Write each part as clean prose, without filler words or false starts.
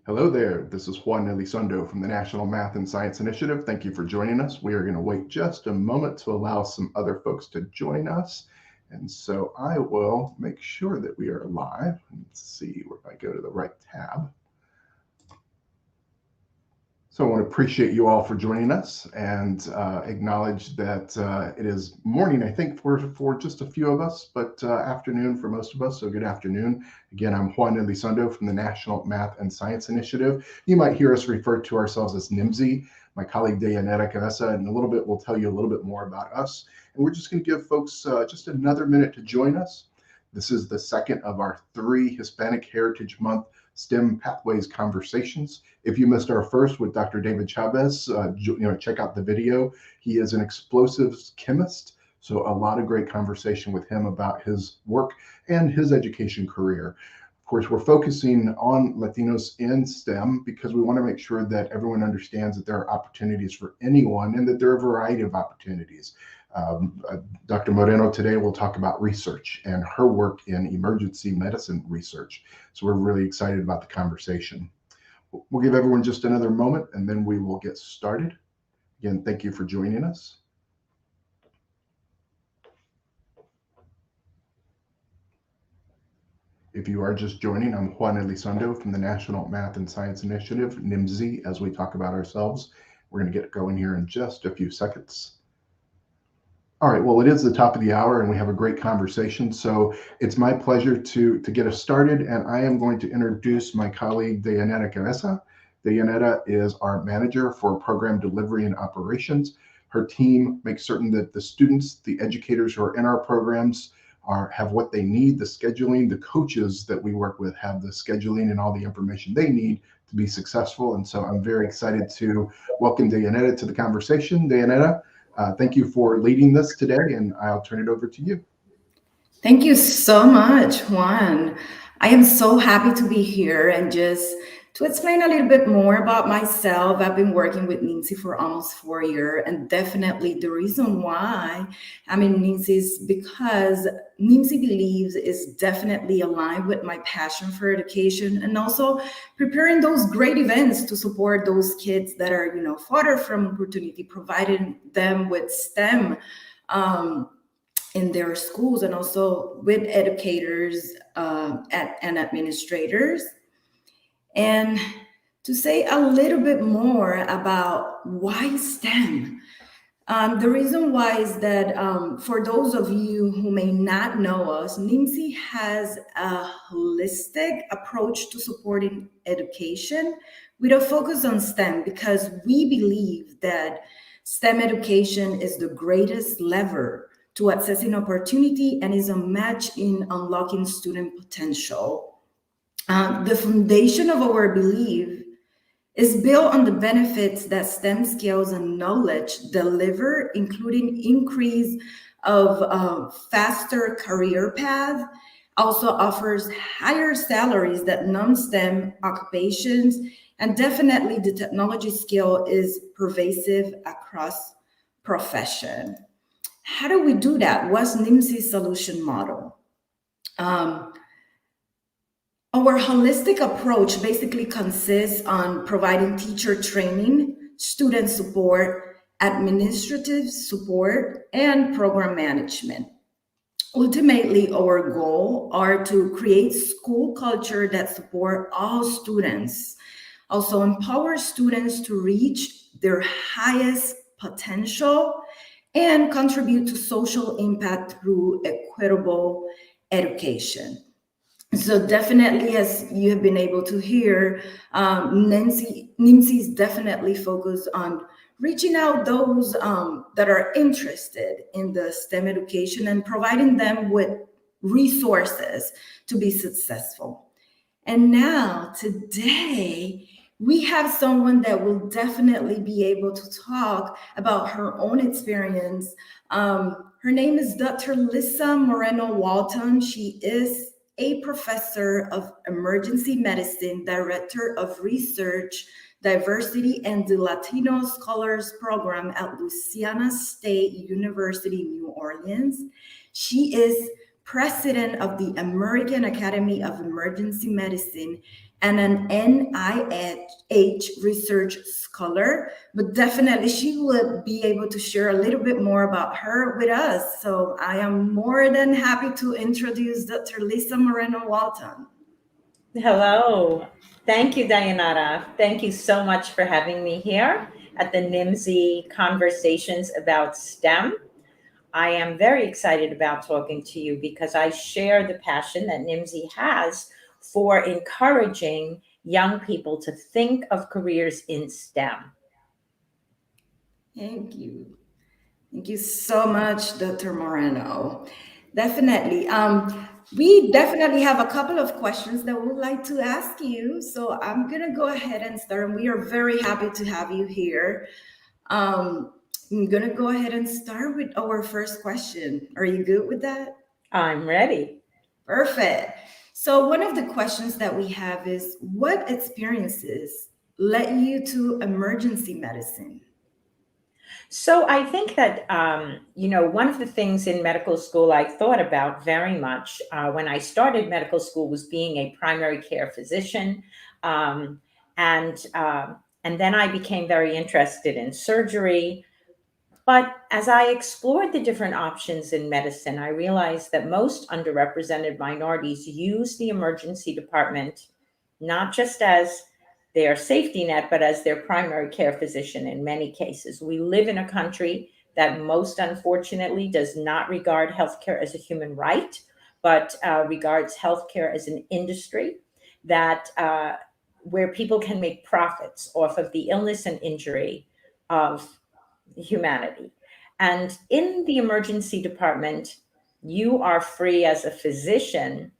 Hello there. This is Juan Elizondo from the National Math and Science Initiative. Thank you for joining us. We are going to wait just a moment to allow some other folks to join us. And so I will make sure that we are live. Let's see if I go to the right tab. So I want to appreciate you all for joining us and acknowledge that it is morning, I think, for just a few of us, but afternoon for most of us. So good afternoon. Again, I'm Juan Elizondo from the National Math and Science Initiative. You might hear us refer to ourselves as NMSI. My colleague Dayanetta Cabeza in a little bit will tell you a little bit more about us. And we're just going to give folks just another minute to join us. This is the second of our 3 Hispanic Heritage Month STEM Pathways conversations. If you missed our first with Dr. David Chavez, check out the video. He is an explosives chemist, so a lot of great conversation with him about his work and his education career. Of course, we're focusing on Latinos in STEM because we want to make sure that everyone understands that there are opportunities for anyone and that there are a variety of opportunities. Dr. Moreno today will talk about research and her work in emergency medicine research. So we're really excited about the conversation. We'll give everyone just another moment and then we will get started. Again, thank you for joining us. If you are just joining, I'm Juan Elizondo from the National Math and Science Initiative, NMSI, as we talk about ourselves. We're going to get going here in just a few seconds. All right, well, it is the top of the hour and we have a great conversation. So it's my pleasure to get us started. And I am going to introduce my colleague, Dayanetta Cabeza. Dayanetta is our manager for program delivery and operations. Her team makes certain that the students, the educators who are in our programs have what they need, the scheduling, the coaches that we work with have the scheduling and all the information they need to be successful. And so I'm very excited to welcome Dayanetta to the conversation. Dayanetta, thank you for leading this today, and I'll turn it over to you. Thank you so much, Juan. I am so happy to be here and just to explain a little bit more about myself. I've been working with NMSI for almost 4 years, and definitely the reason why I'm in NMSI is because NMSI believes is definitely aligned with my passion for education and also preparing those great events to support those kids that are, further from opportunity, providing them with STEM. In their schools and also with educators and administrators. And to say a little bit more about why STEM. The reason why is that for those of you who may not know us, NMSI has a holistic approach to supporting education with a focus on STEM because we believe that STEM education is the greatest lever to accessing opportunity and is a match in unlocking student potential. The foundation of our belief is built on the benefits that STEM skills and knowledge deliver, including increase of faster career path, also offers higher salaries than non-STEM occupations, and definitely the technology skill is pervasive across profession. How do we do that? What's NMSI's solution model? Our holistic approach basically consists on providing teacher training, student support, administrative support, and program management. Ultimately, our goal are to create school culture that support all students, also empower students to reach their highest potential, and contribute to social impact through equitable education. So definitely, as you have been able to hear, NMSI is definitely focused on reaching out those that are interested in the STEM education and providing them with resources to be successful. And now, today, we have someone that will definitely be able to talk about her own experience. Her name is Dr. Lisa Moreno-Walton. She is a professor of emergency medicine, director of research, diversity, and the Latino Scholars Program at Louisiana State University, New Orleans. She is president of the American Academy of Emergency Medicine, and an NIH research scholar. But definitely, she would be able to share a little bit more about her with us. So I am more than happy to introduce Dr. Lisa Moreno-Walton. Hello. Thank you, Dayanara. Thank you so much for having me here at the NMSI Conversations about STEM. I am very excited about talking to you because I share the passion that NMSI has for encouraging young people to think of careers in STEM. Thank you. Thank you so much, Dr. Moreno. Definitely. We definitely have a couple of questions that we would like to ask you. So I'm going to go ahead and start. And we are very happy to have you here. I'm going to go ahead and start with our first question. Are you good with that? I'm ready. Perfect. So one of the questions that we have is, what experiences led you to emergency medicine? So I think that, one of the things in medical school I thought about very much when I started medical school was being a primary care physician. Um, and then I became very interested in surgery. But as I explored the different options in medicine, I realized that most underrepresented minorities use the emergency department not just as their safety net, but as their primary care physician in many cases. We live in a country that most unfortunately does not regard healthcare as a human right, but regards healthcare as an industry that where people can make profits off of the illness and injury of humanity. And in the emergency department, you are free as a physician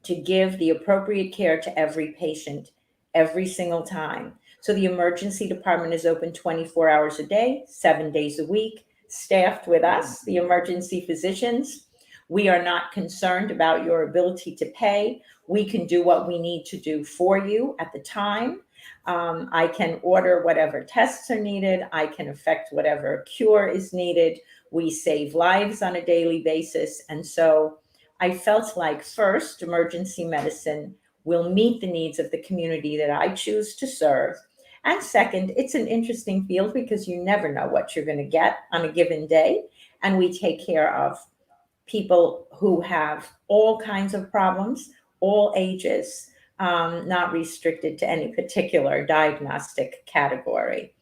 to give the appropriate care to every patient every single time. So the emergency department is open 24 hours a day, 7 days a week, staffed with us, the emergency physicians. We are not concerned about your ability to pay. We can do what we need to do for you at the time. I can order whatever tests are needed. I can effect whatever cure is needed. We save lives on a daily basis. And so I felt like, first, emergency medicine will meet the needs of the community that I choose to serve. And second, it's an interesting field because you never know what you're going to get on a given day. And we take care of people who have all kinds of problems, all ages, not restricted to any particular diagnostic category.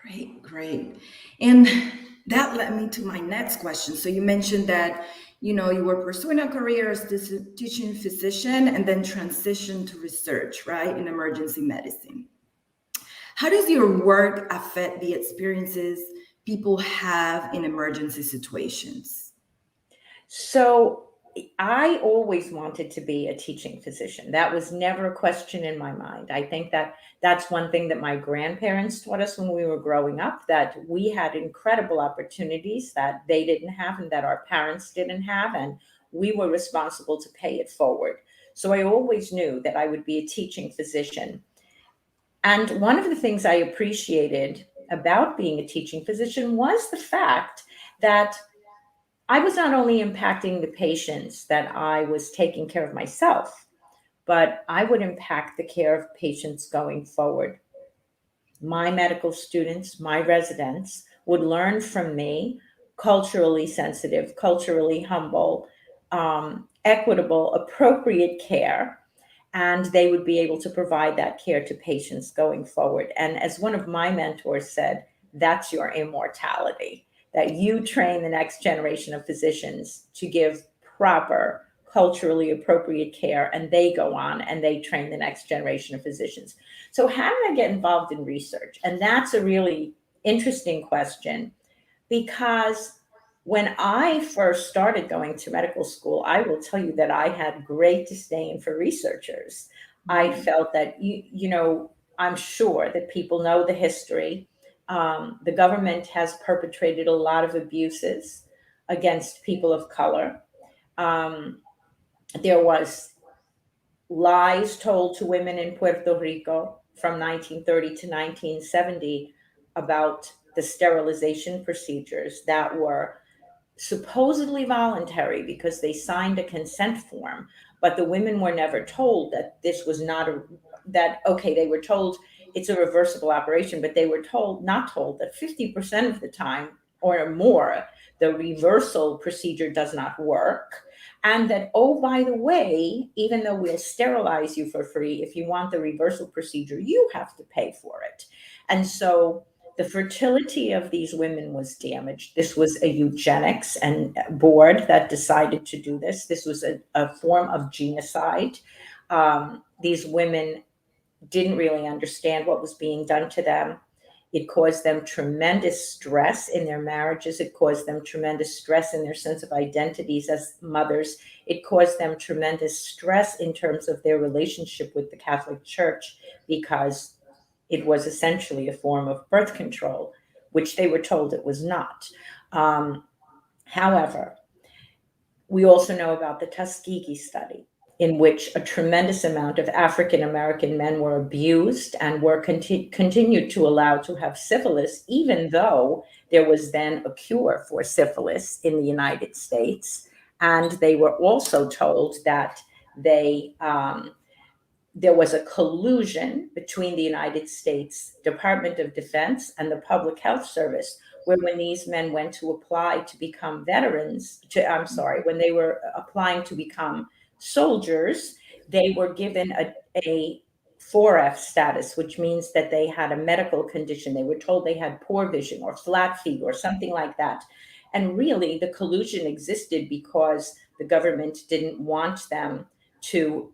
Great, great. And that led me to my next question. So you mentioned that, you were pursuing a career as this teaching physician and then transition to research, right, in emergency medicine. How does your work affect the experiences people have in emergency situations? So I always wanted to be a teaching physician. That was never a question in my mind. I think that that's one thing that my grandparents taught us when we were growing up, that we had incredible opportunities that they didn't have and that our parents didn't have, and we were responsible to pay it forward. So I always knew that I would be a teaching physician. And one of the things I appreciated about being a teaching physician was the fact that I was not only impacting the patients that I was taking care of myself, but I would impact the care of patients going forward. My medical students, my residents would learn from me culturally sensitive, culturally humble, equitable, appropriate care, and they would be able to provide that care to patients going forward. And as one of my mentors said, that's your immortality, that you train the next generation of physicians to give proper, culturally appropriate care, and they go on and they train the next generation of physicians. So how did I get involved in research? And that's a really interesting question, because when I first started going to medical school, I will tell you that I had great disdain for researchers. I felt that, I'm sure that people know the history. The government has perpetrated a lot of abuses against people of color. There was lies told to women in Puerto Rico from 1930 to 1970 about the sterilization procedures that were supposedly voluntary because they signed a consent form, but the women were never told that this was not okay, they were told it's a reversible operation, but they were not told that 50% of the time or more, the reversal procedure does not work. And that, oh, by the way, even though we'll sterilize you for free, if you want the reversal procedure, you have to pay for it. And so the fertility of these women was damaged. This was a eugenics and board that decided to do this. This was a form of genocide. These women didn't really understand what was being done to them. It caused them tremendous stress in their marriages. It caused them tremendous stress in their sense of identities as mothers. It caused them tremendous stress in terms of their relationship with the Catholic Church, because it was essentially a form of birth control, which they were told it was not. However, we also know about the Tuskegee study, in which a tremendous amount of African American men were abused and were continued to allow to have syphilis, even though there was then a cure for syphilis in the United States. And they were also told that there was a collusion between the United States Department of Defense and the Public Health Service, where when these men went to apply to become when they were applying to become soldiers, they were given a 4F status, which means that they had a medical condition. They were told they had poor vision or flat feet or something like that. And really, the collusion existed because the government didn't want them to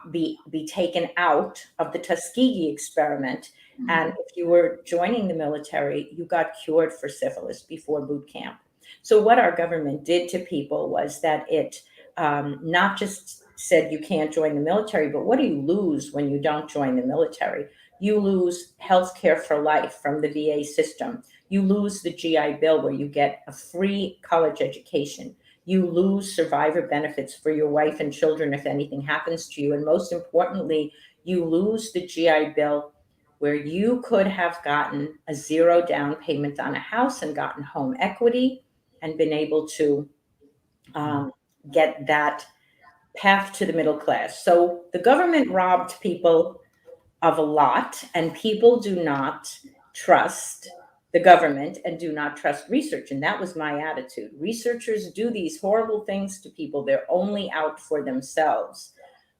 be taken out of the Tuskegee Experiment. Mm-hmm. And if you were joining the military, you got cured for syphilis before boot camp. So what our government did to people was that it not just said you can't join the military, but what do you lose when you don't join the military? You lose health care for life from the VA system. You lose the GI Bill, where you get a free college education. You lose survivor benefits for your wife and children if anything happens to you. And most importantly, you lose the GI Bill, where you could have gotten a 0 down payment on a house and gotten home equity and been able to get that path to the middle class. So the government robbed people of a lot, and people do not trust the government and do not trust research. And that was my attitude. Researchers do these horrible things to people. They're only out for themselves.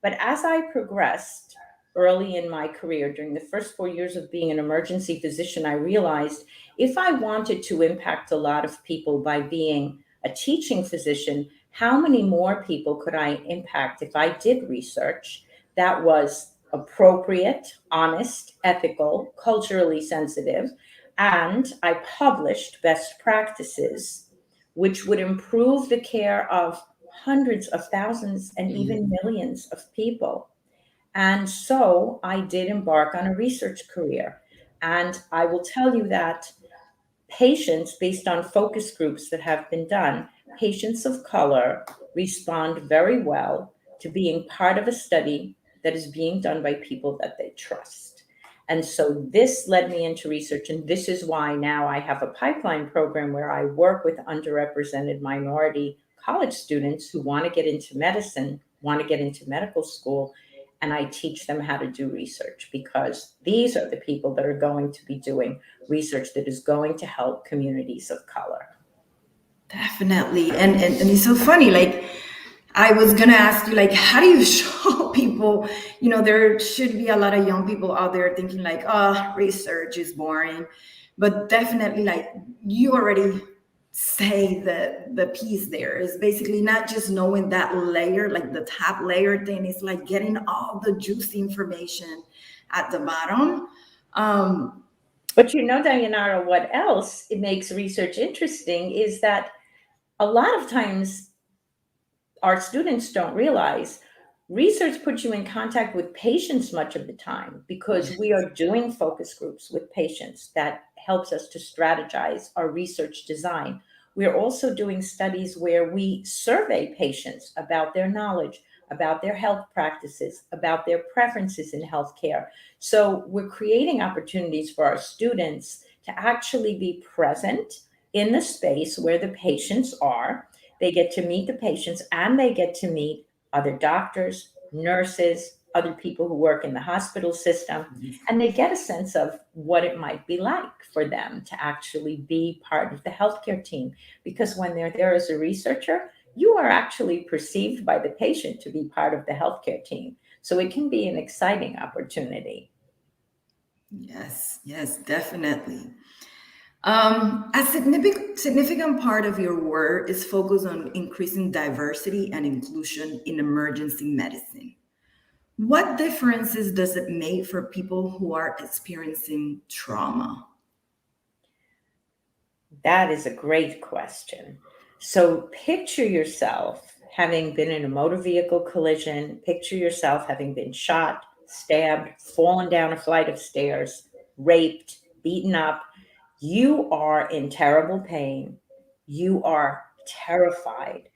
But as I progressed early in my career, during the first 4 years of being an emergency physician, I realized if I wanted to impact a lot of people by being a teaching physician, how many more people could I impact if I did research that was appropriate, honest, ethical, culturally sensitive, and I published best practices, which would improve the care of hundreds of thousands and even millions of people. And so I did embark on a research career. And I will tell you that patients, based on focus groups that have been done, patients of color respond very well to being part of a study that is being done by people that they trust. And so this led me into research. And this is why now I have a pipeline program where I work with underrepresented minority college students who want to get into medicine, want to get into medical school. And I teach them how to do research, because these are the people that are going to be doing research that is going to help communities of color. Definitely. And it's so funny, like, I was going to ask you, like, how do you show people, there should be a lot of young people out there thinking like, oh, research is boring, but definitely, like, you already say the piece there is basically not just knowing that layer, like the top layer thing, is like getting all the juicy information at the bottom. But Dayanara, what else it makes research interesting is that a lot of times our students don't realize research puts you in contact with patients much of the time, because we are doing focus groups with patients that helps us to strategize our research design. We're also doing studies where we survey patients about their knowledge, about their health practices, about their preferences in healthcare. So we're creating opportunities for our students to actually be present, in the space where the patients are. They get to meet the patients and they get to meet other doctors, nurses, other people who work in the hospital system, and they get a sense of what it might be like for them to actually be part of the healthcare team. Because when they're there as a researcher, you are actually perceived by the patient to be part of the healthcare team. So it can be an exciting opportunity. Yes, yes, definitely. A significant part of your work is focused on increasing diversity and inclusion in emergency medicine. What differences does it make for people who are experiencing trauma? That is a great question. So picture yourself having been in a motor vehicle collision, picture yourself having been shot, stabbed, fallen down a flight of stairs, raped, beaten up. You are in terrible pain. You are terrified.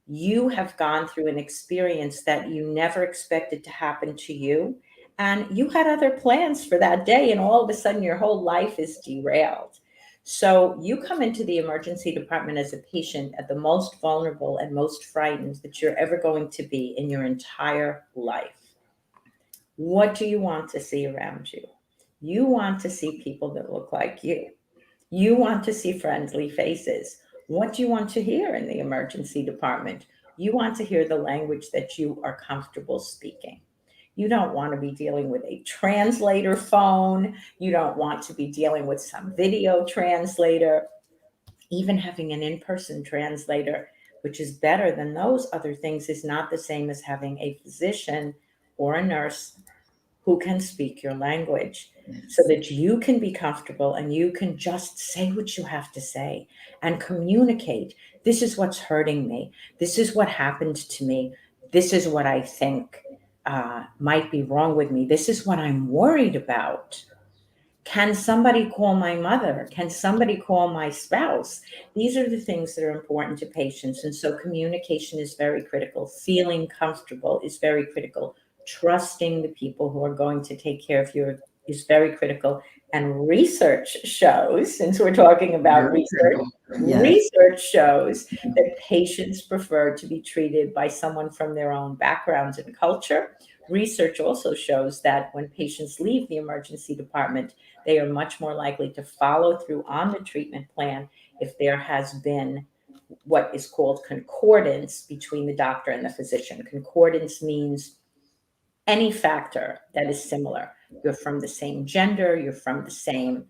You have gone through an experience that you never expected to happen to you. And you had other plans for that day, and all of a sudden your whole life is derailed. So you come into the emergency department as a patient at the most vulnerable and most frightened that you're ever going to be in your entire life. What do you want to see around you? You want to see people that look like you. You want to see friendly faces. What do you want to hear in the emergency department? You want to hear the language that you are comfortable speaking. You don't want to be dealing with a translator phone. You don't want to be dealing with some video translator. Even having an in-person translator, which is better than those other things, is not the same as having a physician or a nurse who can speak your language so that you can be comfortable and you can just say what you have to say and communicate. This is what's hurting me. This is what happened to me. This is what I think might be wrong with me. This is what I'm worried about. Can somebody call my mother? Can somebody call my spouse? These are the things that are important to patients. And so communication is very critical. Feeling comfortable is very critical. Trusting the people who are going to take care of you is very critical. And research shows, since we're talking about Yes. research shows that patients prefer to be treated by someone from their own backgrounds and culture. Research also shows that when patients leave the emergency department, they are much more likely to follow through on the treatment plan if there has been what is called concordance between the doctor and the physician. Concordance means any factor that is similar. You're from the same gender, you're from the same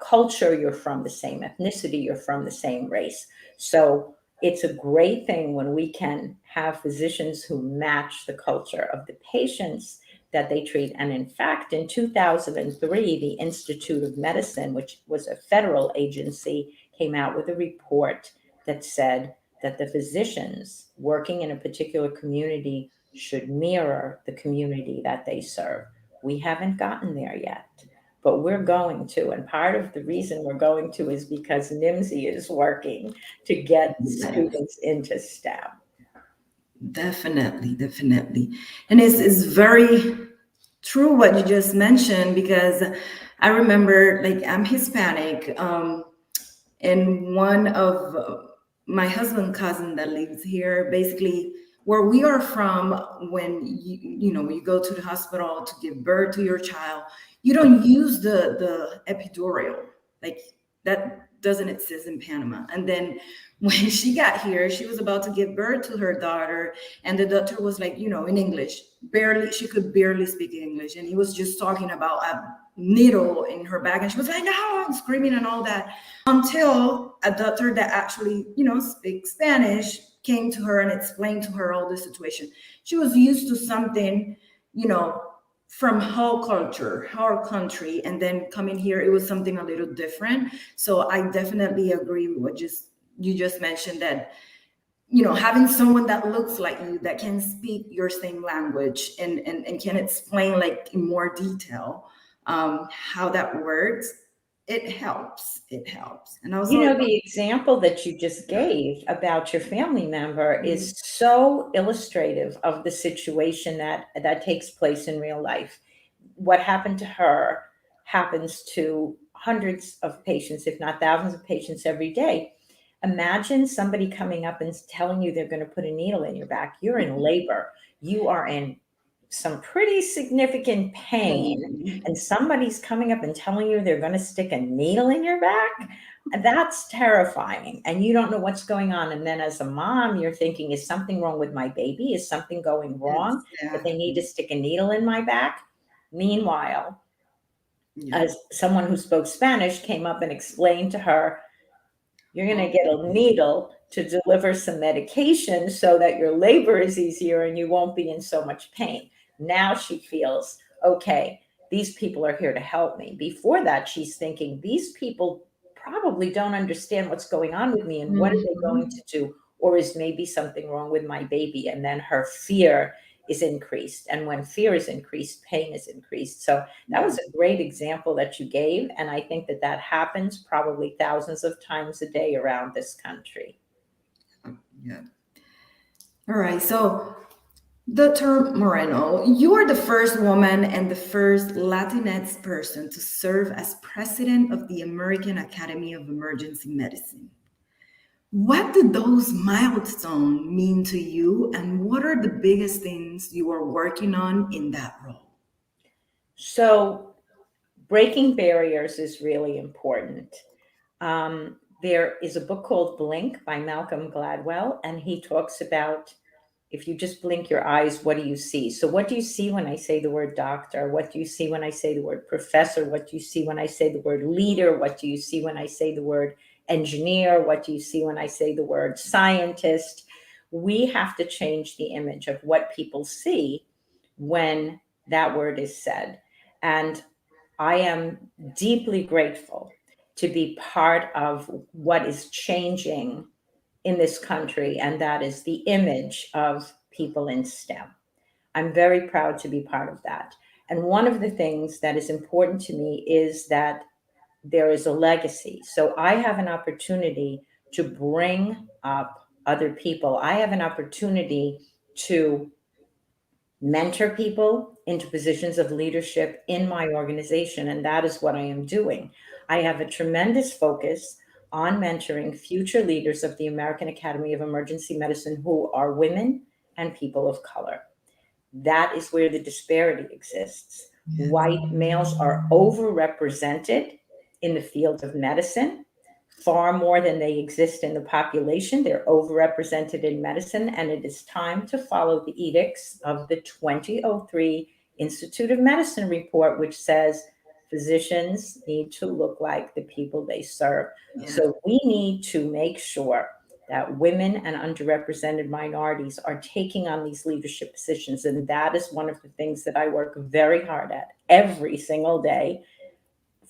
culture, you're from the same ethnicity, you're from the same race. So it's a great thing when we can have physicians who match the culture of the patients that they treat. And in fact, in 2003, the Institute of Medicine, which was a federal agency, came out with a report that said that the physicians working in a particular community should mirror the community that they serve. We haven't gotten there yet, but we're going to. And part of the reason we're going to is because NMSI is working to get students into STEM. Definitely, definitely. And it's very true what you just mentioned, because I remember, like, I'm Hispanic, and one of my husband's cousin that lives here, basically where we are from, when you go to the hospital to give birth to your child, you don't use the epidural. Like, that doesn't exist in Panama. And then when she got here, she was about to give birth to her daughter, and the doctor was like, in English, she could barely speak English, and he was just talking about a needle in her back, and she was like, no, I'm screaming and all that, until a doctor that actually speaks Spanish came to her and explained to her all the situation. She was used to something from her culture, her country, and then coming here, it was something a little different. So I definitely agree with what you just mentioned, that having someone that looks like you, that can speak your same language and can explain, like, in more detail how that works, it helps. And also, The example that you just gave about your family member is so illustrative of the situation that takes place in real life. What happened to her happens to hundreds of patients, if not thousands of patients every day. Imagine somebody coming up and telling you they're going to put a needle in your back. You're in labor. You are in some pretty significant pain, and somebody's coming up and telling you they're going to stick a needle in your back. That's terrifying. And you don't know what's going on. And then as a mom, you're thinking, is something wrong with my baby? Is something going wrong that they need to stick a needle in my back? Meanwhile, as someone who spoke Spanish came up and explained to her, you're going to get a needle to deliver some medication so that your labor is easier and you won't be in so much pain. Now she feels, okay, these people are here to help me. Before that, she's thinking, these people probably don't understand what's going on with me and what are they going to do? Or is maybe something wrong with my baby? And then her fear is increased. And when fear is increased, pain is increased. So that was a great example that you gave. And I think that that happens probably thousands of times a day around this country. Yeah. All right. So, Dr. Moreno, you are the first woman and the first Latinx person to serve as president of the American Academy of Emergency Medicine. What do those milestones mean to you, and what are the biggest things you are working on in that role? So, breaking barriers is really important. There is a book called Blink by Malcolm Gladwell, and he talks about if you just blink your eyes, what do you see? So what do you see when I say the word doctor? What do you see when I say the word professor? What do you see when I say the word leader? What do you see when I say the word engineer? What do you see when I say the word scientist? We have to change the image of what people see when that word is said. And I am deeply grateful to be part of what is changing in this country, and that is the image of people in STEM. I'm very proud to be part of that. And one of the things that is important to me is that there is a legacy. So I have an opportunity to bring up other people. I have an opportunity to mentor people into positions of leadership in my organization, and that is what I am doing. I have a tremendous focus on mentoring future leaders of the American Academy of Emergency Medicine who are women and people of color. That is where the disparity exists. White males are overrepresented in the field of medicine, far more than they exist in the population. They're overrepresented in medicine, and it is time to follow the edicts of the 2003 Institute of Medicine report, which says physicians need to look like the people they serve. So we need to make sure that women and underrepresented minorities are taking on these leadership positions. And that is one of the things that I work very hard at every single day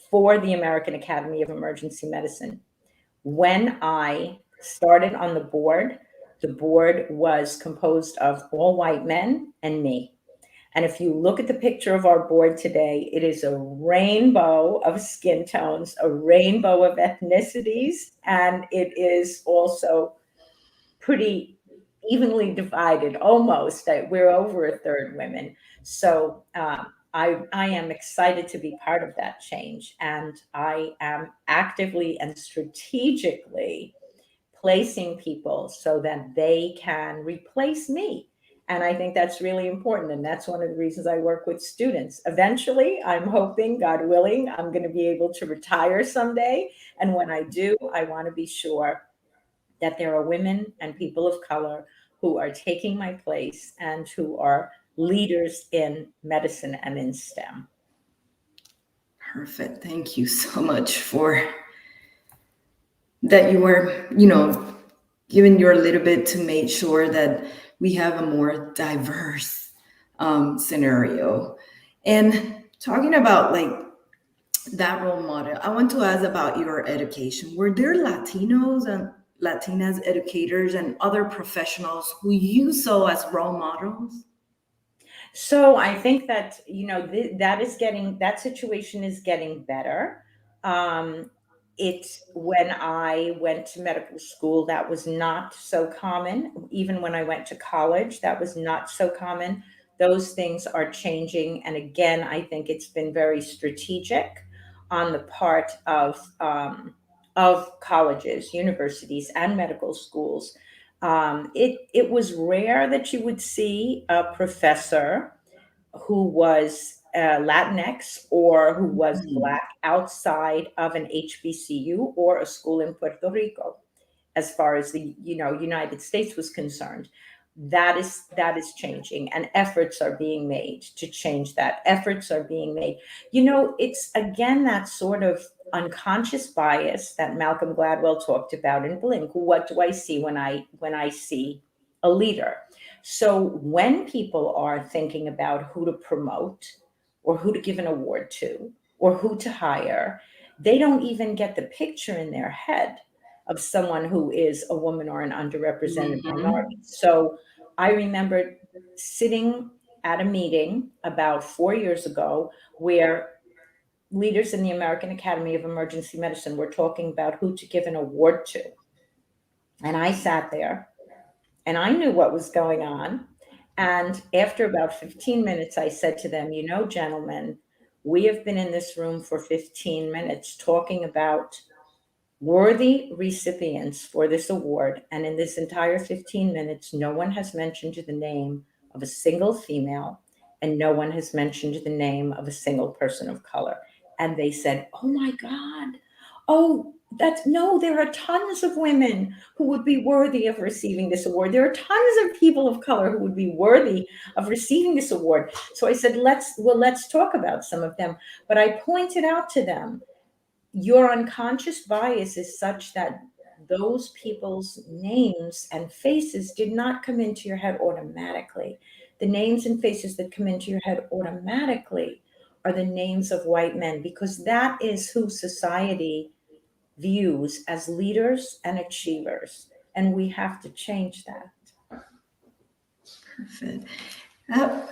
for the American Academy of Emergency Medicine. When I started on the board was composed of all white men and me. And if you look at the picture of our board today, it is a rainbow of skin tones, a rainbow of ethnicities, and it is also pretty evenly divided, almost. We're over a third women. So I am excited to be part of that change. And I am actively and strategically placing people so that they can replace me. And I think that's really important. And that's one of the reasons I work with students. Eventually, I'm hoping, God willing, I'm going to be able to retire someday. And when I do, I want to be sure that there are women and people of color who are taking my place and who are leaders in medicine and in STEM. Perfect. Thank you so much for that. You were, giving your little bit to make sure that we have a more diverse scenario. And talking about like that role model, I want to ask about your education. Were there Latinos and Latinas educators and other professionals who you saw as role models? So I think that, that situation is getting better. When I went to medical school, that was not so common. Even when I went to college, that was not so common. Those things are changing. And again, I think it's been very strategic. on the part of colleges, universities, and medical schools. It was rare that you would see a professor who was Latinx or who was Mhm. Black outside of an HBCU or a school in Puerto Rico, as far as the United States was concerned. That is changing, and efforts are being made to change that. Efforts are being made. It's again that sort of unconscious bias that Malcolm Gladwell talked about in Blink. What do I see when I see a leader? So when people are thinking about who to promote or who to give an award to or who to hire, they don't even get the picture in their head of someone who is a woman or an underrepresented minority. Mhm. So I remember sitting at a meeting about 4 years ago where leaders in the American Academy of Emergency Medicine were talking about who to give an award to. And I sat there and I knew what was going on. And after about 15 minutes, I said to them, gentlemen, we have been in this room for 15 minutes talking about worthy recipients for this award. And in this entire 15 minutes, no one has mentioned the name of a single female, and no one has mentioned the name of a single person of color. And they said, oh my God, oh, no, there are tons of women who would be worthy of receiving this award. There are tons of people of color who would be worthy of receiving this award. So I said, let's talk about some of them. But I pointed out to them, your unconscious bias is such that those people's names and faces did not come into your head automatically. The names and faces that come into your head automatically are the names of white men, because that is who society views as leaders and achievers. And we have to change that. Perfect. Uh,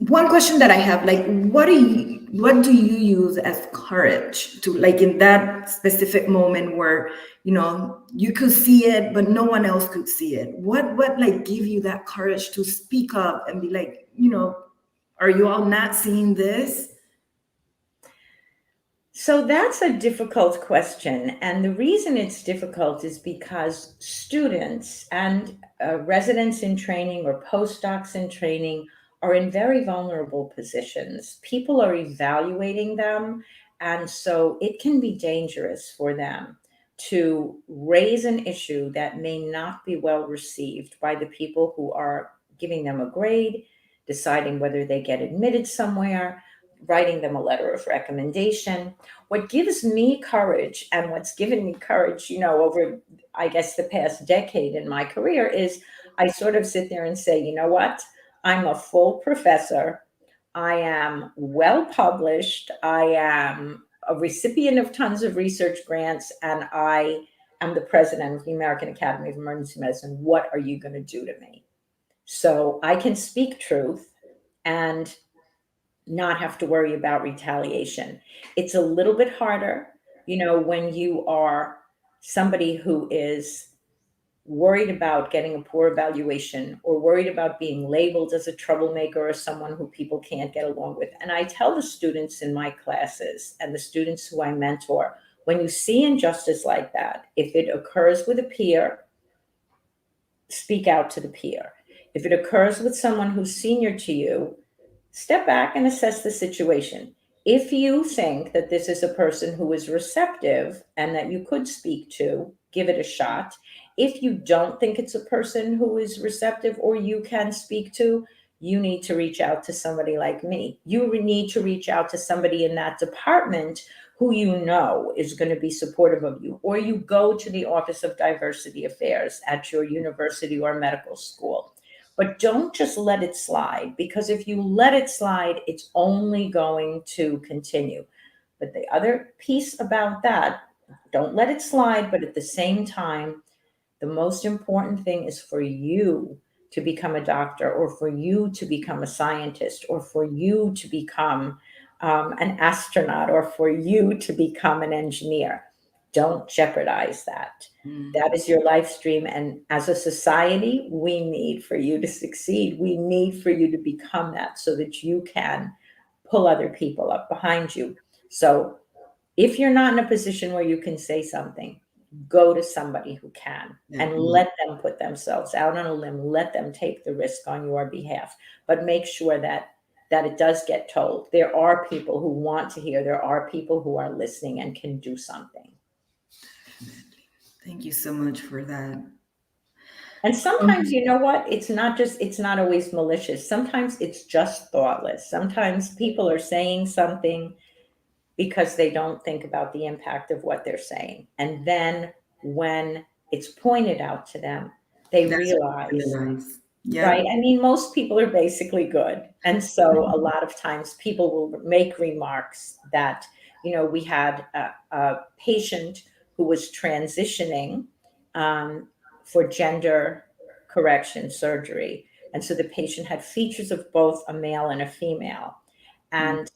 One question that I have, like, what do you use as courage to, like, in that specific moment where you could see it but no one else could see it? What like give you that courage to speak up and be like, are you all not seeing this? So that's a difficult question. And the reason it's difficult is because students and residents in training or postdocs in training are in very vulnerable positions. People are evaluating them. And so it can be dangerous for them to raise an issue that may not be well received by the people who are giving them a grade, deciding whether they get admitted somewhere, writing them a letter of recommendation. What gives me courage, and what's given me courage, over, I guess, the past decade in my career, is I sort of sit there and say, you know what? I'm a full professor. I am well published. I am a recipient of tons of research grants, and I am the president of the American Academy of Emergency Medicine. What are you going to do to me? So I can speak truth and not have to worry about retaliation. It's a little bit harder, when you are somebody who is worried about getting a poor evaluation or worried about being labeled as a troublemaker or someone who people can't get along with. And I tell the students in my classes and the students who I mentor, when you see injustice like that, if it occurs with a peer, speak out to the peer. If it occurs with someone who's senior to you, step back and assess the situation. If you think that this is a person who is receptive and that you could speak to, give it a shot. If you don't think it's a person who is receptive or you can speak to, you need to reach out to somebody like me. You need to reach out to somebody in that department who is going to be supportive of you, or you go to the Office of Diversity Affairs at your university or medical school. But don't just let it slide, because if you let it slide, it's only going to continue. But the other piece about that, don't let it slide, but at the same time, the most important thing is for you to become a doctor, or for you to become a scientist, or for you to become an astronaut, or for you to become an engineer. Don't jeopardize that. That is your life stream. And as a society, we need for you to succeed. We need for you to become that so that you can pull other people up behind you. So If you're not in a position where you can say something, go to somebody who can and let them put themselves out on a limb, let them take the risk on your behalf, but make sure that it does get told. There are people who want to hear, there are people who are listening and can do something. Thank you so much for that. And sometimes, you know what? It's not always malicious. Sometimes it's just thoughtless. Sometimes people are saying something because they don't think about the impact of what they're saying. And then when it's pointed out to them, they realize, right? I mean, most people are basically good. And so a lot of times people will make remarks that, we had a patient who was transitioning for gender correction surgery. And so the patient had features of both a male and a female. And,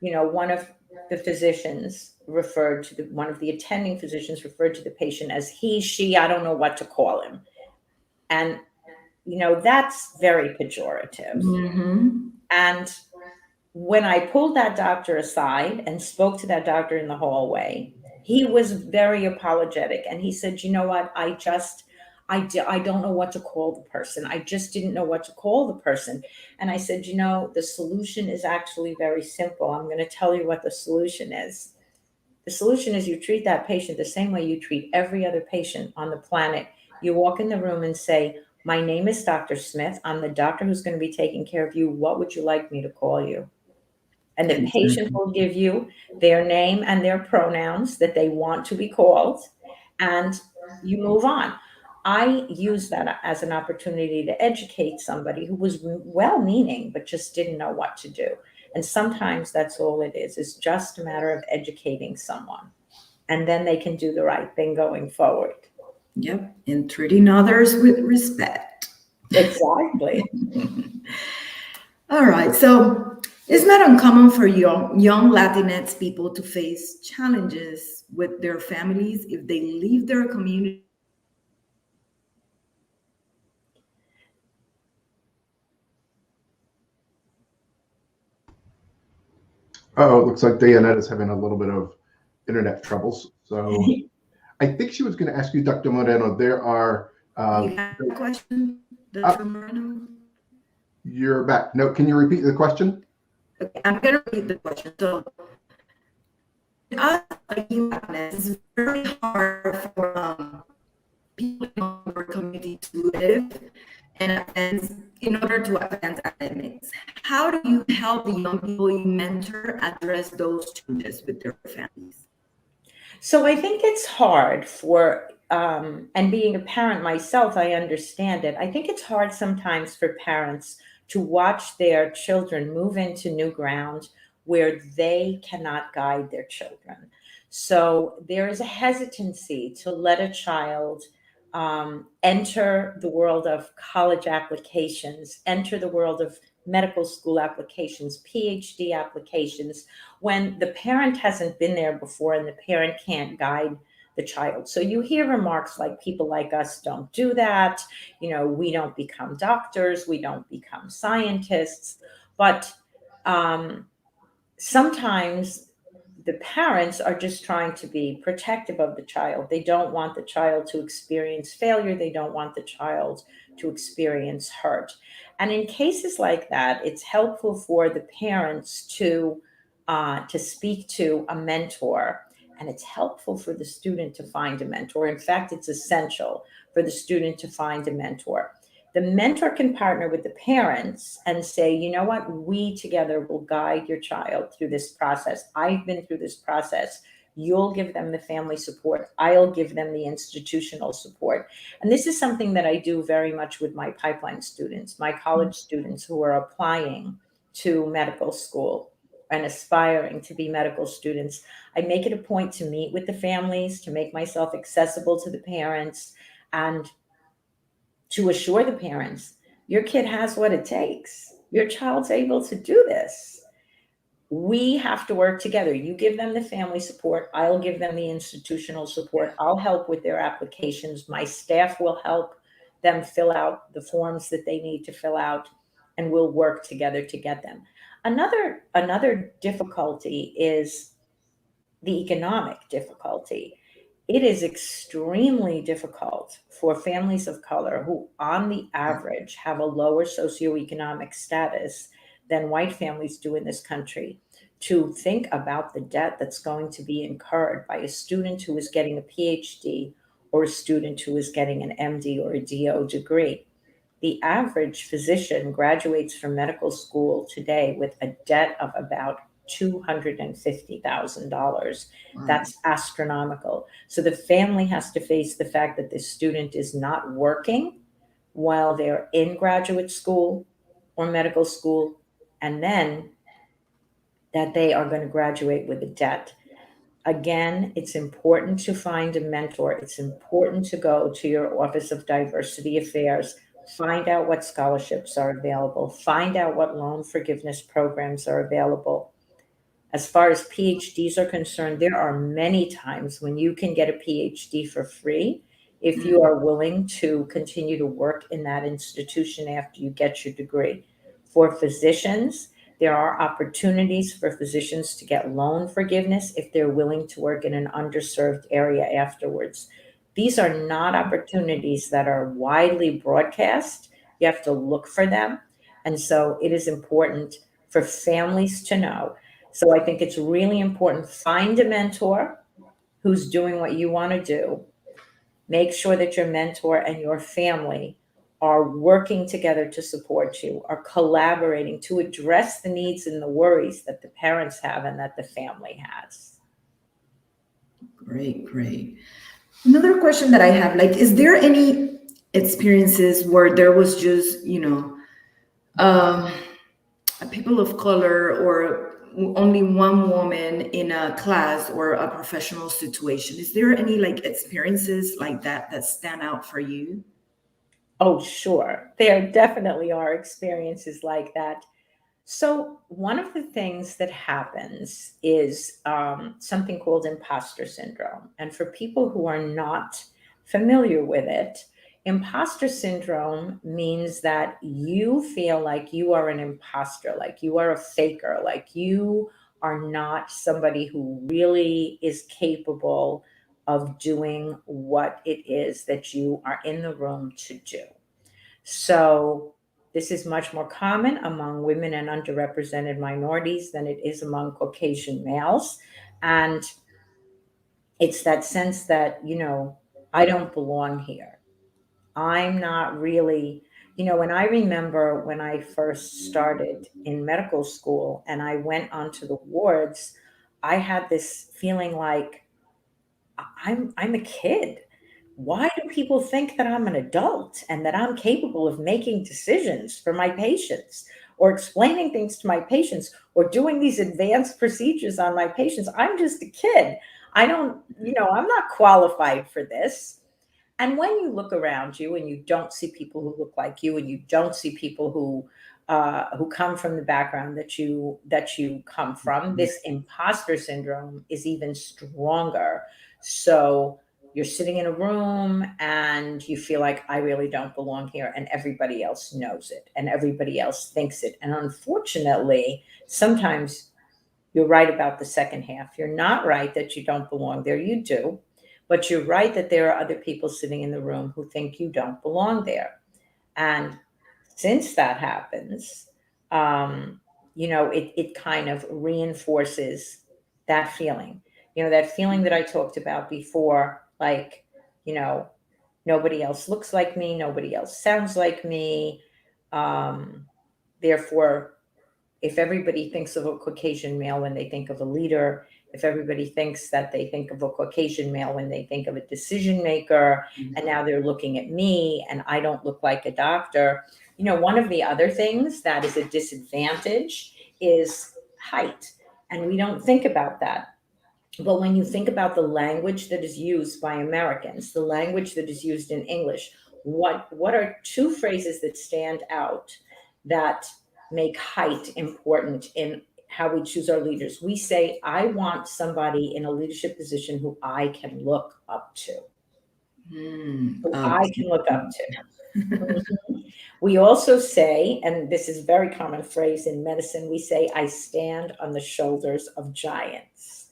one of the physicians referred to one of the attending physicians referred to the patient as he, she, I don't know what to call him. And, that's very pejorative. And when I pulled that doctor aside and spoke to that doctor in the hallway, he was very apologetic. And he said, you know what, I don't know what to call the person. I just didn't know what to call the person. And I said, the solution is actually very simple. I'm going to tell you what the solution is. The solution is you treat that patient the same way you treat every other patient on the planet. You walk in the room and say, my name is Dr. Smith. I'm the doctor who's going to be taking care of you. What would you like me to call you? And the patient will give you their name and their pronouns that they want to be called, and you move on. I use that as an opportunity to educate somebody who was well-meaning, but just didn't know what to do. And sometimes that's all it is. It's just a matter of educating someone. And then they can do the right thing going forward. Yep. And treating others with respect. Exactly. All right. So it's not uncommon for young Latinx people to face challenges with their families if they leave their community. Oh, it looks like Dianette is having a little bit of internet troubles. So I think she was going to ask you, Dr. Moreno, there are... you have a question, Dr. Moreno? You're back. No, can you repeat the question? Okay, I'm going to repeat the question. So, it's very hard for people in our community to live and in order to advance academics. How do you help the young people you mentor address those challenges with their families? So I think it's hard for, and being a parent myself, I understand it. I think it's hard sometimes for parents to watch their children move into new ground where they cannot guide their children. So there is a hesitancy to let a child enter the world of college applications, enter the world of medical school applications, PhD applications, when the parent hasn't been there before and the parent can't guide the child. So you hear remarks like, people like us don't do that. We don't become doctors. We don't become scientists. But sometimes the parents are just trying to be protective of the child. They don't want the child to experience failure. They don't want the child to experience hurt. And in cases like that, it's helpful for the parents to speak to a mentor, and it's helpful for the student to find a mentor. In fact, it's essential for the student to find a mentor. The mentor can partner with the parents and say, you know what, we together will guide your child through this process. I've been through this process. You'll give them the family support. I'll give them the institutional support. And this is something that I do very much with my pipeline students, my college students who are applying to medical school and aspiring to be medical students. I make it a point to meet with the families, to make myself accessible to the parents, and to assure the parents, your kid has what it takes. Your child's able to do this. We have to work together. You give them the family support. I'll give them the institutional support. I'll help with their applications. My staff will help them fill out the forms that they need to fill out, and we'll work together to get them. Another difficulty is the economic difficulty. It is extremely difficult for families of color who, on the average, have a lower socioeconomic status than white families do in this country to think about the debt that's going to be incurred by a student who is getting a PhD or a student who is getting an MD or a DO degree. The average physician graduates from medical school today with a debt of about $250,000. Wow. That's astronomical. So the family has to face the fact that this student is not working while they're in graduate school or medical school, and then that they are going to graduate with a debt. Again, it's important to find a mentor. It's important to go to your Office of Diversity Affairs, find out what scholarships are available, find out what loan forgiveness programs are available. As far as PhDs are concerned, there are many times when you can get a PhD for free if you are willing to continue to work in that institution after you get your degree. For physicians, there are opportunities for physicians to get loan forgiveness if they're willing to work in an underserved area afterwards. These are not opportunities that are widely broadcast. You have to look for them. And so it is important for families to know. So I think it's really important. Find a mentor who's doing what you want to do. Make sure that your mentor and your family are working together to support you, are collaborating to address the needs and the worries that the parents have and that the family has. Great, great. Another question that I have, like, is there any experiences where there was just, people of color or only one woman in a class or a professional situation? Is there any like experiences like that stand out for you? Oh, sure. There definitely are experiences like that. So, one of the things that happens is something called imposter syndrome. And for people who are not familiar with it, imposter syndrome means that you feel like you are an imposter, like you are a faker, like you are not somebody who really is capable of doing what it is that you are in the room to do. So, this is much more common among women and underrepresented minorities than it is among Caucasian males. And it's that sense that, I don't belong here. I'm not really, when I remember when I first started in medical school and I went onto the wards, I had this feeling like I'm a kid. Why do people think that I'm an adult and that I'm capable of making decisions for my patients or explaining things to my patients or doing these advanced procedures on my patients? I'm just a kid. I don't, I'm not qualified for this. And when you look around you and you don't see people who look like you and you don't see people who come from the background that you come from, this imposter syndrome is even stronger. So you're sitting in a room and you feel like I really don't belong here, and everybody else knows it and everybody else thinks it. And unfortunately, sometimes you're right about the second half. You're not right that you don't belong there. You do. But you're right that there are other people sitting in the room who think you don't belong there. And since that happens, it kind of reinforces that feeling. That feeling that I talked about before, like, nobody else looks like me, nobody else sounds like me. Therefore, if everybody thinks of a Caucasian male when they think of a leader, if everybody thinks that they think of a Caucasian male when they think of a decision maker, and now they're looking at me and I don't look like a doctor. One of the other things that is a disadvantage is height. And we don't think about that. But when you think about the language that is used by Americans, the language that is used in English, what are two phrases that stand out that make height important in how we choose our leaders? We say, I want somebody in a leadership position who I can look up to. Who I can look up to. We also say, and this is a very common phrase in medicine, we say, I stand on the shoulders of giants.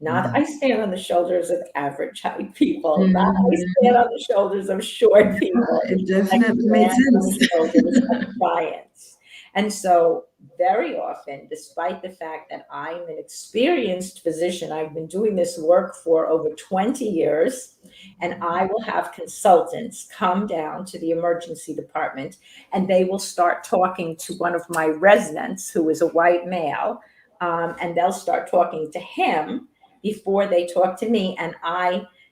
Not I stand on the shoulders of average height people, not I Mhm. stand on the shoulders of short people. It I definitely made stand on the sense. shoulders of giants. And so very often, despite the fact that I'm an experienced physician, I've been doing this work for over 20 years, and I will have consultants come down to the emergency department and they will start talking to one of my residents who is a white male, and they'll start talking to him before they talk to me. And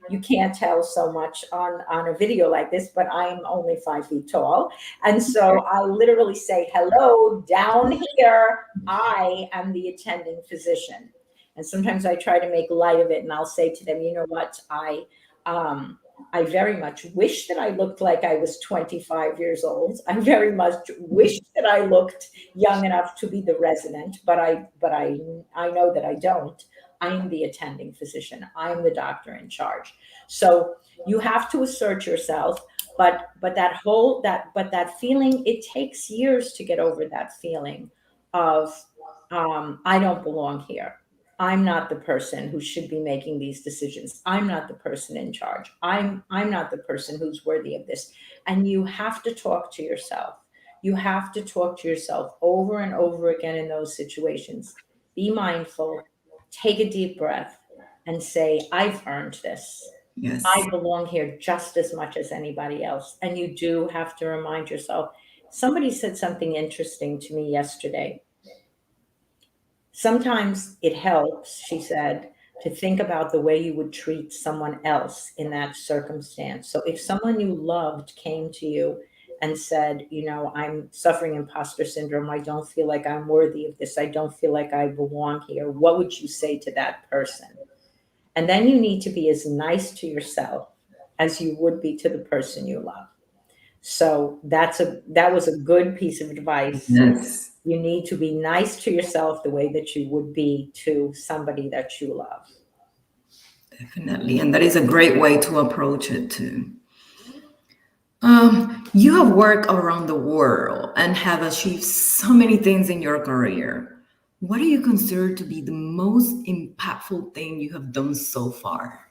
you can't tell so much on a video like this, but I'm only 5 feet tall. And so I literally say, hello, down here, I am the attending physician. And sometimes I try to make light of it and I'll say to them, you know what, I very much wish that I looked like I was 25 years old. I very much wish that I looked young enough to be the resident, but I know that I don't. I'm the attending physician. I'm the doctor in charge. So you have to assert yourself, but that feeling, it takes years to get over that feeling of I don't belong here. I'm not the person who should be making these decisions. I'm not the person in charge. I'm not the person who's worthy of this. And you have to talk to yourself. You have to talk to yourself over and over again in those situations. Be mindful, take a deep breath, and say, I've earned this. Yes. I belong here just as much as anybody else. And you do have to remind yourself. Somebody said something interesting to me yesterday. Sometimes it helps, she said, to think about the way you would treat someone else in that circumstance. So if someone you loved came to you and said, you know, I'm suffering imposter syndrome, I don't feel like I'm worthy of this, I don't feel like I belong here, what would you say to that person? And then you need to be as nice to yourself as you would be to the person you love. So that was a good piece of advice. Yes, You need to be nice to yourself the way that you would be to somebody that you love. definitely. And that is a great way to approach it too. You have worked around the world and have achieved so many things in your career. What do you consider to be the most impactful thing you have done so far?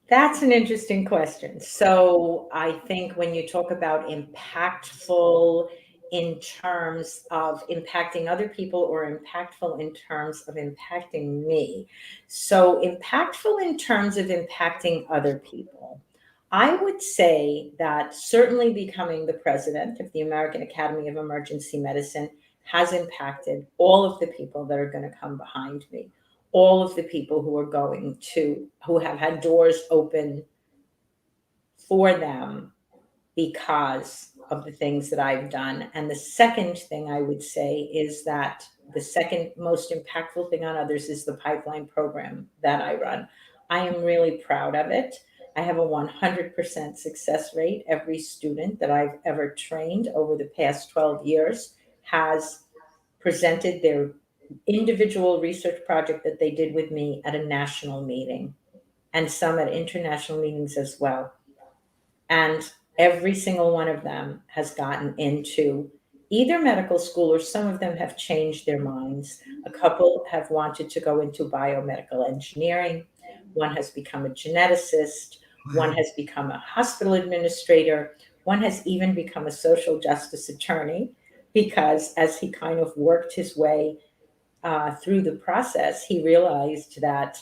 That's an interesting question. So I think when you talk about impactful in terms of impacting other people or impactful in terms of impacting me. So impactful in terms of impacting other people. I would say that certainly becoming the president of the American Academy of Emergency Medicine has impacted all of the people that are going to come behind me, all of the people who have had doors open for them because of the things that I've done. And the second thing I would say is that the second most impactful thing on others is the pipeline program that I run. I am really proud of it. I have a 100% success rate. Every student that I've ever trained over the past 12 years has presented their individual research project that they did with me at a national meeting, and some at international meetings as well. And every single one of them has gotten into either medical school, or some of them have changed their minds. A couple have wanted to go into biomedical engineering. One has become a geneticist. One has become a hospital administrator. One has even become a social justice attorney, because as he kind of worked his way through the process, he realized that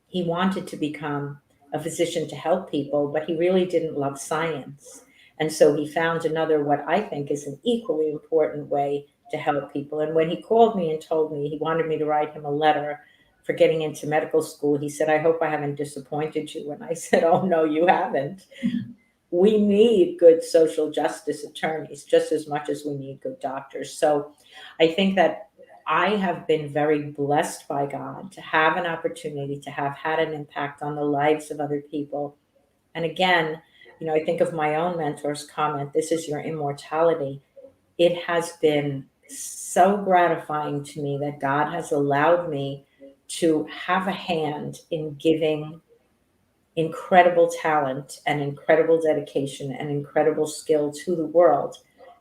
he wanted to become a physician to help people, but he really didn't love science. And so he found another, what I think is an equally important way to help people. And when he called me and told me he wanted me to write him a letter for getting into medical school, he said, I hope I haven't disappointed you. And I said, oh, no, you haven't. We need good social justice attorneys just as much as we need good doctors. So I think that I have been very blessed by God to have an opportunity to have had an impact on the lives of other people. And again, you know, I think of my own mentor's comment, this is your immortality. It has been so gratifying to me that God has allowed me to have a hand in giving incredible talent and incredible dedication and incredible skill to the world,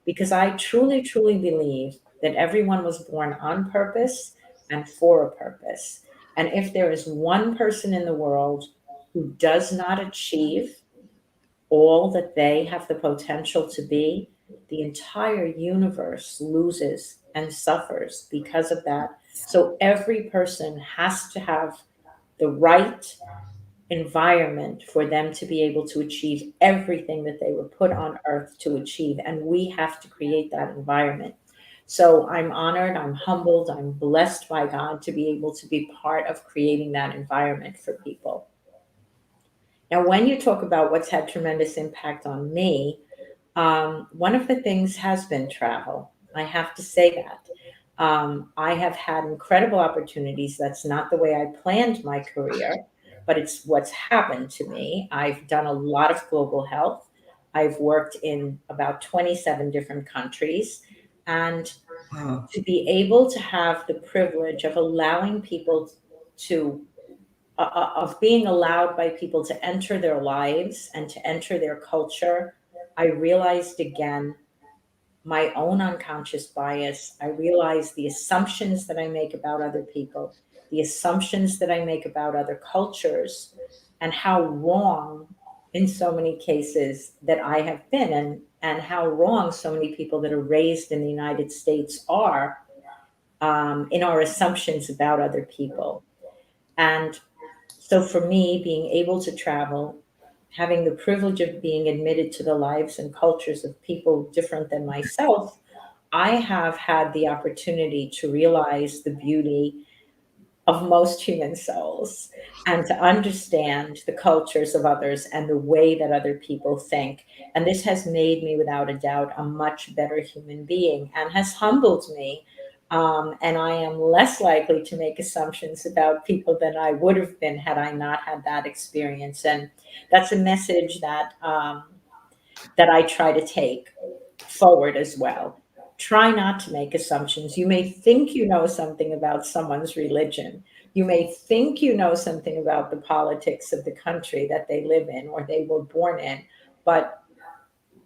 because I truly, truly believe that everyone was born on purpose and for a purpose. And if there is one person in the world who does not achieve all that they have the potential to be, the entire universe loses and suffers because of that. So every person has to have the right environment for them to be able to achieve everything that they were put on earth to achieve. And we have to create that environment. So I'm honored, I'm humbled, I'm blessed by God to be able to be part of creating that environment for people. Now, when you talk about what's had tremendous impact on me, one of the things has been travel. I have to say that. I have had incredible opportunities. That's not the way I planned my career, but it's what's happened to me. I've done a lot of global health. I've worked in about 27 different countries. And Wow. to be able to have the privilege of allowing people to of being allowed by people to enter their lives and to enter their culture, I realized again my own unconscious bias. I realized the assumptions that I make about other people, the assumptions that I make about other cultures, and how wrong in so many cases that I have been, and how wrong so many people that are raised in the United States are, in our assumptions about other people. And so for me, being able to travel, having the privilege of being admitted to the lives and cultures of people different than myself, I have had the opportunity to realize the beauty of most human souls and to understand the cultures of others and the way that other people think. And this has made me, without a doubt, a much better human being and has humbled me. And I am less likely to make assumptions about people than I would have been had I not had that experience. And that's a message that I try to take forward as well. Try not to make assumptions. You may think you know something about someone's religion. You may think you know something about the politics of the country that they live in or they were born in, but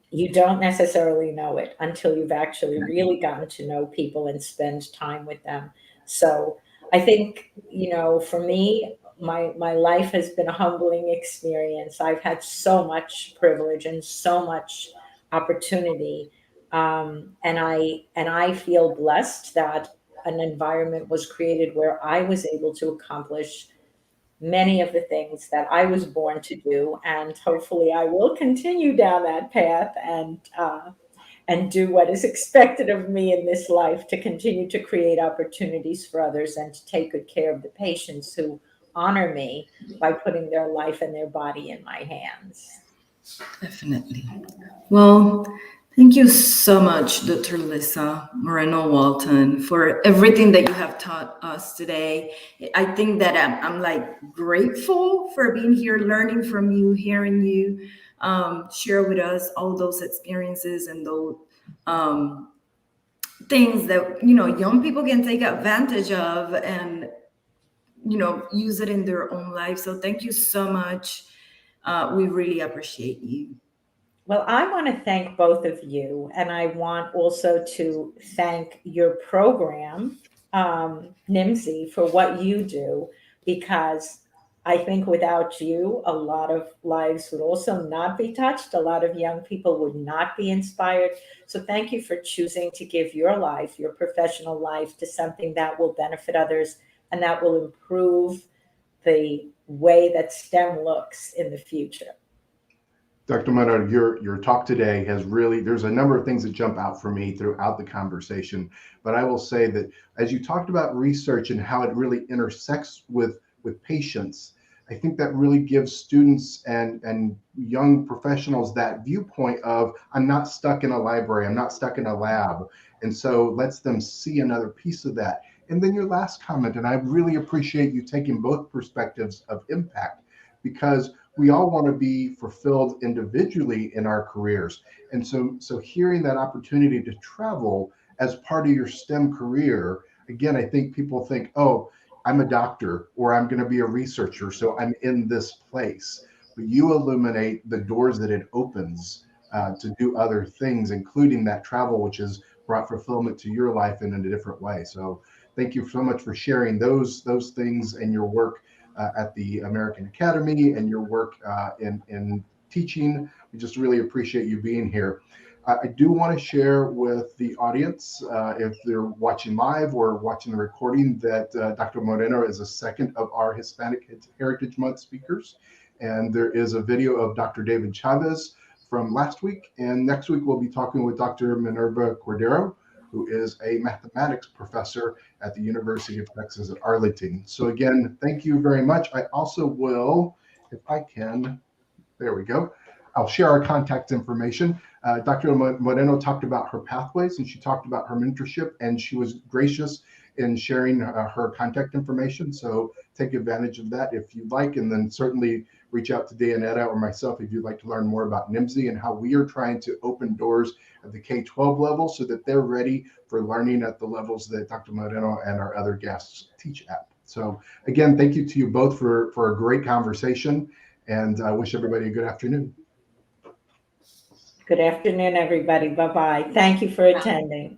you don't necessarily know it until you've actually really gotten to know people and spend time with them. So I think, for me, my life has been a humbling experience. I've had so much privilege and so much opportunity. And I feel blessed that an environment was created where I was able to accomplish many of the things that I was born to do, and hopefully I will continue down that path and do what is expected of me in this life to continue to create opportunities for others and to take good care of the patients who honor me by putting their life and their body in my hands. Definitely. Well, thank you so much, Dr. Lisa Moreno-Walton, for everything that you have taught us today. I think that I'm like grateful for being here, learning from you, hearing you share with us all those experiences and those things that young people can take advantage of and use it in their own life. So thank you so much. We really appreciate you. Well, I want to thank both of you, and I want also to thank your program, NMSI, for what you do, because I think without you, a lot of lives would also not be touched. A lot of young people would not be inspired. So thank you for choosing to give your life, your professional life, to something that will benefit others and that will improve the way that STEM looks in the future. Dr. Menard, your talk today has really, there's a number of things that jump out for me throughout the conversation, but I will say that as you talked about research and how it really intersects with patients, I think that really gives students and young professionals that viewpoint of, I'm not stuck in a library, I'm not stuck in a lab. And so lets them see another piece of that. And then your last comment, and I really appreciate you taking both perspectives of impact, because we all want to be fulfilled individually in our careers. And so hearing that opportunity to travel as part of your STEM career, again, I think people think, oh, I'm a doctor or I'm going to be a researcher, so I'm in this place. But you illuminate the doors that it opens to do other things, including that travel, which is brought fulfillment to your life in a different way. So thank you so much for sharing those things and your work at the American Academy and your work in teaching. We just really appreciate you being here. I do want to share with the audience, if they're watching live or watching the recording, that Dr. Moreno is a second of our Hispanic Heritage Month speakers. And there is a video of Dr. David Chavez from last week. And next week, we'll be talking with Dr. Minerva Cordero, who is a mathematics professor at the University of Texas at Arlington. So again, thank you very much. I also will, if I can, there we go. I'll share our contact information. Dr. Moreno talked about her pathways, and she talked about her mentorship, and she was gracious in sharing her contact information. So take advantage of that if you'd like, and then certainly reach out to Dayanetta or myself if you'd like to learn more about NMSI and how we are trying to open doors at the K-12 level so that they're ready for learning at the levels that Dr. Moreno and our other guests teach at. So again, thank you to you both for a great conversation, and I wish everybody a good afternoon. Good afternoon, everybody. Bye-bye. Thank you for attending.